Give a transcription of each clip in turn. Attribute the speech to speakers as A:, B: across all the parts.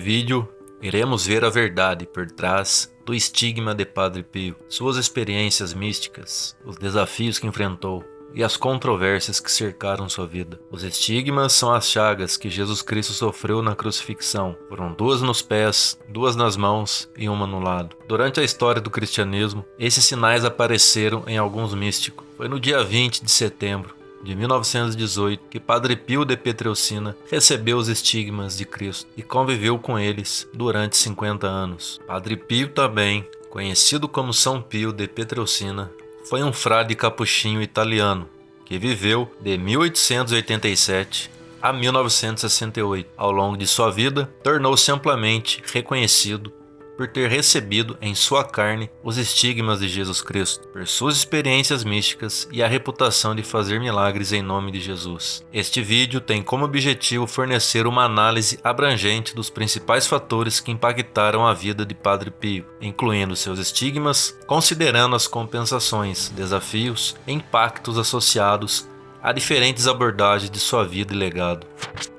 A: Vídeo, iremos ver a verdade por trás do estigma de Padre Pio, suas experiências místicas, os desafios que enfrentou e as controvérsias que cercaram sua vida. Os estigmas são as chagas que Jesus Cristo sofreu na crucifixão. Foram 2 nos pés, 2 nas mãos e 1 no lado. Durante a história do cristianismo, esses sinais apareceram em alguns místicos. Foi no dia 20 de setembro de 1918, que Padre Pio de Pietrelcina recebeu os estigmas de Cristo e conviveu com eles durante 50 anos. Padre Pio também, conhecido como São Pio de Pietrelcina, foi um frade capuchinho italiano que viveu de 1887 a 1968. Ao longo de sua vida, tornou-se amplamente reconhecido por ter recebido em sua carne os estigmas de Jesus Cristo, por suas experiências místicas e a reputação de fazer milagres em nome de Jesus. Este vídeo tem como objetivo fornecer uma análise abrangente dos principais fatores que impactaram a vida de Padre Pio, incluindo seus estigmas, considerando as compensações, desafios e impactos associados a diferentes abordagens de sua vida e legado.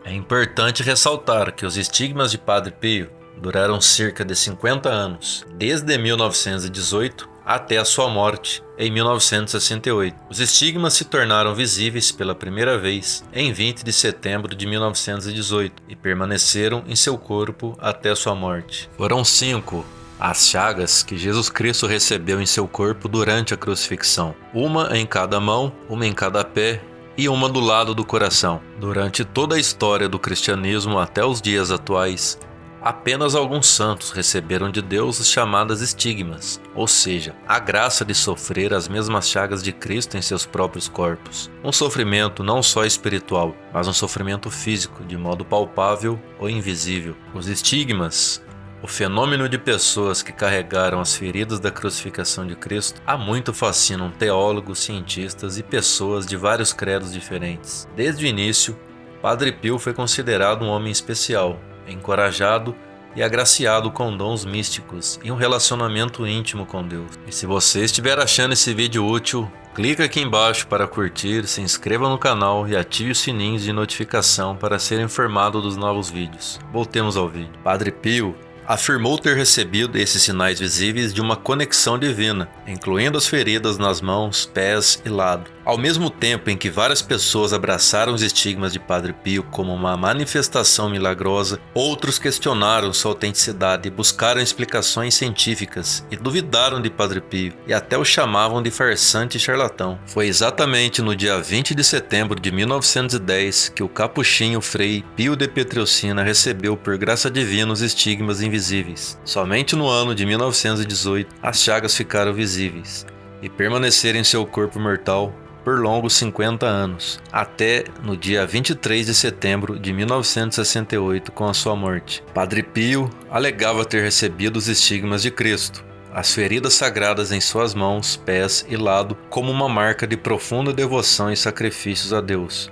A: É importante ressaltar que os estigmas de Padre Pio duraram cerca de 50 anos, desde 1918 até a sua morte em 1968. Os estigmas se tornaram visíveis pela primeira vez em 20 de setembro de 1918 e permaneceram em seu corpo até sua morte. Foram 5 as chagas que Jesus Cristo recebeu em seu corpo durante a crucifixão, uma em cada mão, uma em cada pé e uma do lado do coração. Durante toda a história do cristianismo até os dias atuais, apenas alguns santos receberam de Deus as chamadas estigmas, ou seja, a graça de sofrer as mesmas chagas de Cristo em seus próprios corpos. Um sofrimento não só espiritual, mas um sofrimento físico, de modo palpável ou invisível. Os estigmas, o fenômeno de pessoas que carregaram as feridas da crucificação de Cristo, há muito fascinam teólogos, cientistas e pessoas de vários credos diferentes. Desde o início, Padre Pio foi considerado um homem especial, encorajado e agraciado com dons místicos e um relacionamento íntimo com Deus. E se você estiver achando esse vídeo útil, clica aqui embaixo para curtir, se inscreva no canal e ative os sininhos de notificação para ser informado dos novos vídeos. Voltemos ao vídeo. Padre Pio afirmou ter recebido esses sinais visíveis de uma conexão divina, incluindo as feridas nas mãos, pés e lado. Ao mesmo tempo em que várias pessoas abraçaram os estigmas de Padre Pio como uma manifestação milagrosa, outros questionaram sua autenticidade e buscaram explicações científicas e duvidaram de Padre Pio e até o chamavam de farsante e charlatão. Foi exatamente no dia 20 de setembro de 1910 que o capuchinho Frei Pio de Pietrelcina recebeu por graça divina os estigmas invisíveis. Somente no ano de 1918 as chagas ficaram visíveis e permaneceram em seu corpo mortal por longos 50 anos, até no dia 23 de setembro de 1968 com a sua morte. Padre Pio alegava ter recebido os estigmas de Cristo, as feridas sagradas em suas mãos, pés e lado, como uma marca de profunda devoção e sacrifícios a Deus.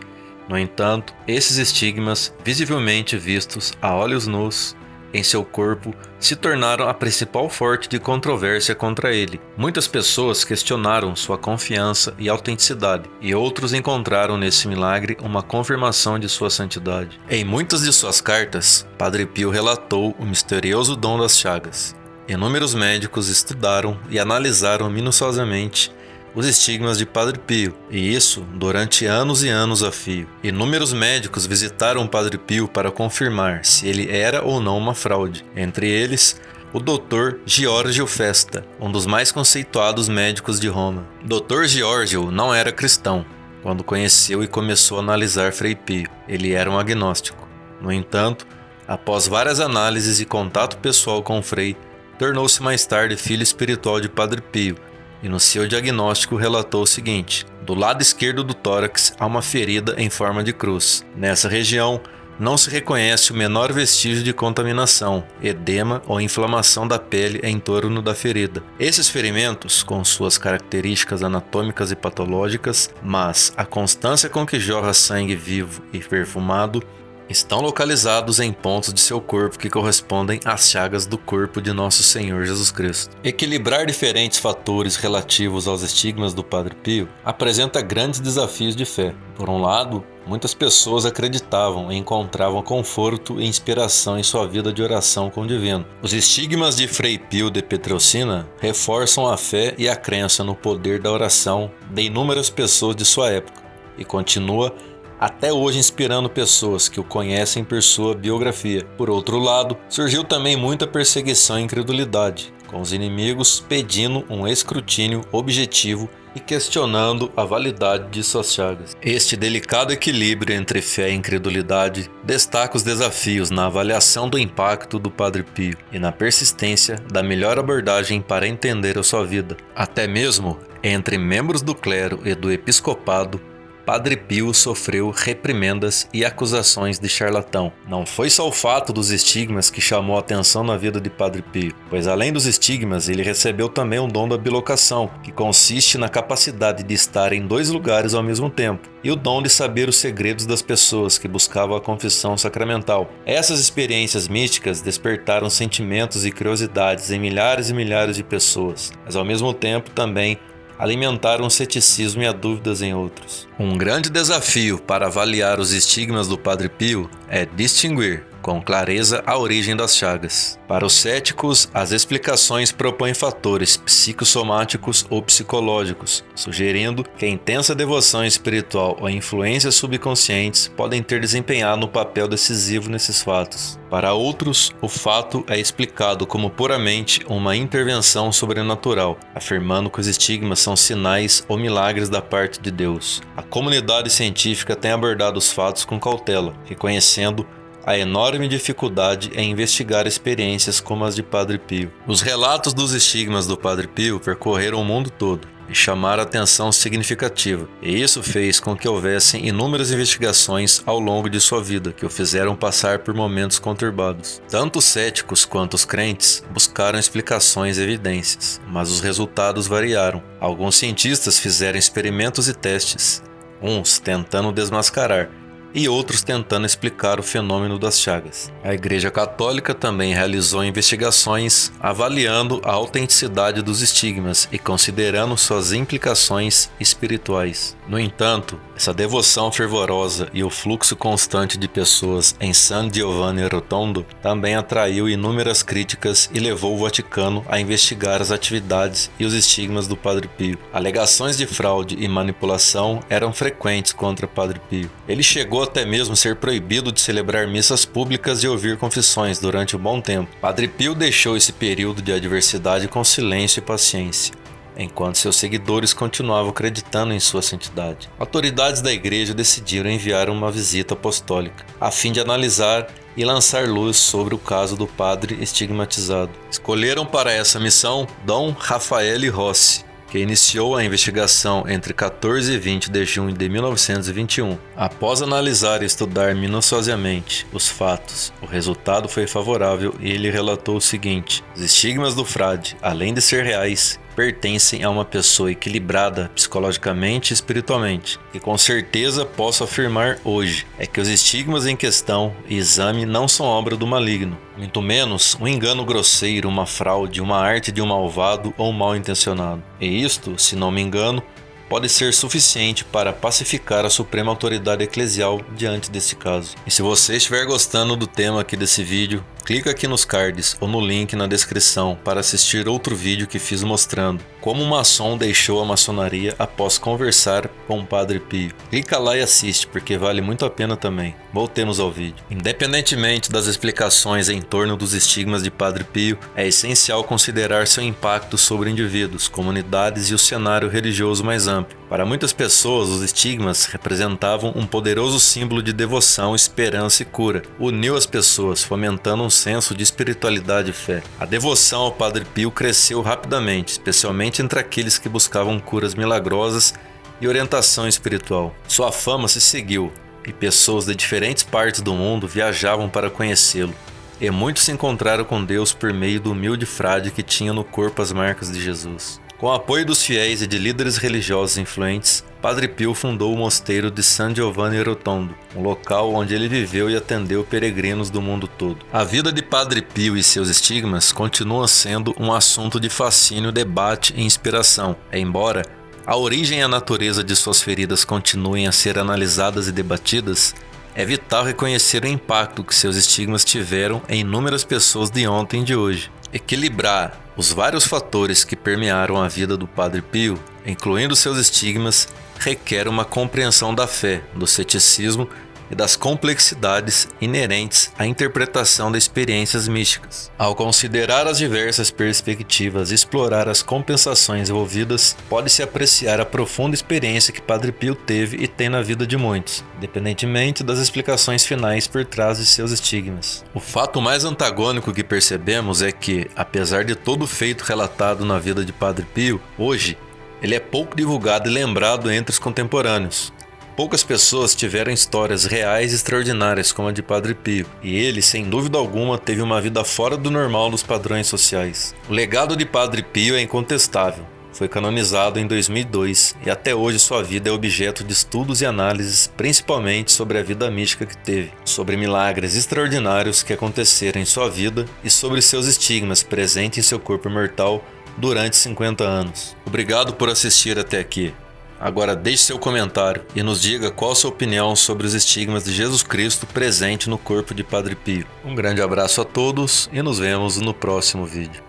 A: No entanto, esses estigmas, visivelmente vistos a olhos nus em seu corpo, se tornaram a principal fonte de controvérsia contra ele. Muitas pessoas questionaram sua confiança e autenticidade, e outros encontraram nesse milagre uma confirmação de sua santidade. Em muitas de suas cartas, Padre Pio relatou o misterioso dom das chagas. Inúmeros médicos estudaram e analisaram minuciosamente os estigmas de Padre Pio, e isso durante anos e anos a fio. Inúmeros médicos visitaram Padre Pio para confirmar se ele era ou não uma fraude. Entre eles, o Dr. Giorgio Festa, um dos mais conceituados médicos de Roma. Dr. Giorgio não era cristão quando conheceu e começou a analisar Frei Pio. Ele era um agnóstico. No entanto, após várias análises e contato pessoal com o Frei, tornou-se mais tarde filho espiritual de Padre Pio, e no seu diagnóstico relatou o seguinte: do lado esquerdo do tórax há uma ferida em forma de cruz. Nessa região não se reconhece o menor vestígio de contaminação, edema ou inflamação da pele em torno da ferida. Esses ferimentos, com suas características anatômicas e patológicas, mas a constância com que jorra sangue vivo e perfumado, estão localizados em pontos de seu corpo que correspondem às chagas do corpo de nosso Senhor Jesus Cristo. Equilibrar diferentes fatores relativos aos estigmas do Padre Pio apresenta grandes desafios de fé. Por um lado, muitas pessoas acreditavam e encontravam conforto e inspiração em sua vida de oração com o divino. Os estigmas de Frei Pio de Pietrelcina reforçam a fé e a crença no poder da oração de inúmeras pessoas de sua época e continua até hoje inspirando pessoas que o conhecem por sua biografia. Por outro lado, surgiu também muita perseguição e incredulidade, com os inimigos pedindo um escrutínio objetivo e questionando a validade de suas chagas. Este delicado equilíbrio entre fé e incredulidade destaca os desafios na avaliação do impacto do Padre Pio e na persistência da melhor abordagem para entender a sua vida. Até mesmo entre membros do clero e do episcopado, Padre Pio sofreu reprimendas e acusações de charlatão. Não foi só o fato dos estigmas que chamou a atenção na vida de Padre Pio, pois além dos estigmas, ele recebeu também o dom da bilocação, que consiste na capacidade de estar em dois lugares ao mesmo tempo, e o dom de saber os segredos das pessoas que buscavam a confissão sacramental. Essas experiências místicas despertaram sentimentos e curiosidades em milhares e milhares de pessoas, mas ao mesmo tempo também alimentaram o ceticismo e a dúvidas em outros. Um grande desafio para avaliar os estigmas do Padre Pio é distinguir com clareza a origem das chagas. Para os céticos, as explicações propõem fatores psicossomáticos ou psicológicos, sugerindo que a intensa devoção espiritual ou influências subconscientes podem ter desempenhado um papel decisivo nesses fatos. Para outros, o fato é explicado como puramente uma intervenção sobrenatural, afirmando que os estigmas são sinais ou milagres da parte de Deus. A comunidade científica tem abordado os fatos com cautela, reconhecendo a enorme dificuldade em investigar experiências como as de Padre Pio. Os relatos dos estigmas do Padre Pio percorreram o mundo todo e chamaram atenção significativa, e isso fez com que houvessem inúmeras investigações ao longo de sua vida que o fizeram passar por momentos conturbados. Tanto os céticos quanto os crentes buscaram explicações e evidências, mas os resultados variaram. Alguns cientistas fizeram experimentos e testes, uns tentando desmascarar, e outros tentando explicar o fenômeno das chagas. A Igreja Católica também realizou investigações avaliando a autenticidade dos estigmas e considerando suas implicações espirituais. No entanto, essa devoção fervorosa e o fluxo constante de pessoas em San Giovanni Rotondo também atraiu inúmeras críticas e levou o Vaticano a investigar as atividades e os estigmas do Padre Pio. Alegações de fraude e manipulação eram frequentes contra Padre Pio. Ele chegou até mesmo ser proibido de celebrar missas públicas e ouvir confissões durante um bom tempo. Padre Pio deixou esse período de adversidade com silêncio e paciência, enquanto seus seguidores continuavam acreditando em sua santidade. Autoridades da igreja decidiram enviar uma visita apostólica, a fim de analisar e lançar luz sobre o caso do padre estigmatizado. Escolheram para essa missão Dom Raffaele Rossi, que iniciou a investigação entre 14 e 20 de junho de 1921. Após analisar e estudar minuciosamente os fatos, o resultado foi favorável e ele relatou o seguinte: os estigmas do frade, além de ser reais, pertencem a uma pessoa equilibrada psicologicamente e espiritualmente. E com certeza posso afirmar hoje é que os estigmas em questão e exame não são obra do maligno, muito menos um engano grosseiro, uma fraude, uma arte de um malvado ou mal intencionado. E isto, se não me engano, pode ser suficiente para pacificar a suprema autoridade eclesial diante desse caso. E se você estiver gostando do tema aqui desse vídeo, clica aqui nos cards ou no link na descrição para assistir outro vídeo que fiz mostrando como um maçom deixou a maçonaria após conversar com o Padre Pio. Clica lá e assiste, porque vale muito a pena também. Voltemos ao vídeo. Independentemente das explicações em torno dos estigmas de Padre Pio, é essencial considerar seu impacto sobre indivíduos, comunidades e o cenário religioso mais amplo. Para muitas pessoas, os estigmas representavam um poderoso símbolo de devoção, esperança e cura. Uniu as pessoas, fomentando um senso de espiritualidade e fé. A devoção ao Padre Pio cresceu rapidamente, especialmente entre aqueles que buscavam curas milagrosas e orientação espiritual. Sua fama se seguiu, e pessoas de diferentes partes do mundo viajavam para conhecê-lo. E muitos se encontraram com Deus por meio do humilde frade que tinha no corpo as marcas de Jesus. Com o apoio dos fiéis e de líderes religiosos influentes, Padre Pio fundou o mosteiro de San Giovanni Rotondo, um local onde ele viveu e atendeu peregrinos do mundo todo. A vida de Padre Pio e seus estigmas continua sendo um assunto de fascínio, debate e inspiração, embora a origem e a natureza de suas feridas continuem a ser analisadas e debatidas, é vital reconhecer o impacto que seus estigmas tiveram em inúmeras pessoas de ontem e de hoje. Equilibrar os vários fatores que permearam a vida do Padre Pio, incluindo seus estigmas, requer uma compreensão da fé, do ceticismo e das complexidades inerentes à interpretação das experiências místicas. Ao considerar as diversas perspectivas e explorar as compensações envolvidas, pode-se apreciar a profunda experiência que Padre Pio teve e tem na vida de muitos, independentemente das explicações finais por trás de seus estigmas. O fato mais antagônico que percebemos é que, apesar de todo o feito relatado na vida de Padre Pio, hoje ele é pouco divulgado e lembrado entre os contemporâneos. Poucas pessoas tiveram histórias reais e extraordinárias como a de Padre Pio, e ele, sem dúvida alguma, teve uma vida fora do normal dos padrões sociais. O legado de Padre Pio é incontestável. Foi canonizado em 2002 e até hoje sua vida é objeto de estudos e análises, principalmente sobre a vida mística que teve, sobre milagres extraordinários que aconteceram em sua vida e sobre seus estigmas presentes em seu corpo mortal durante 50 anos. Obrigado por assistir até aqui. Agora deixe seu comentário e nos diga qual a sua opinião sobre os estigmas de Jesus Cristo presente no corpo de Padre Pio. Um grande abraço a todos e nos vemos no próximo vídeo.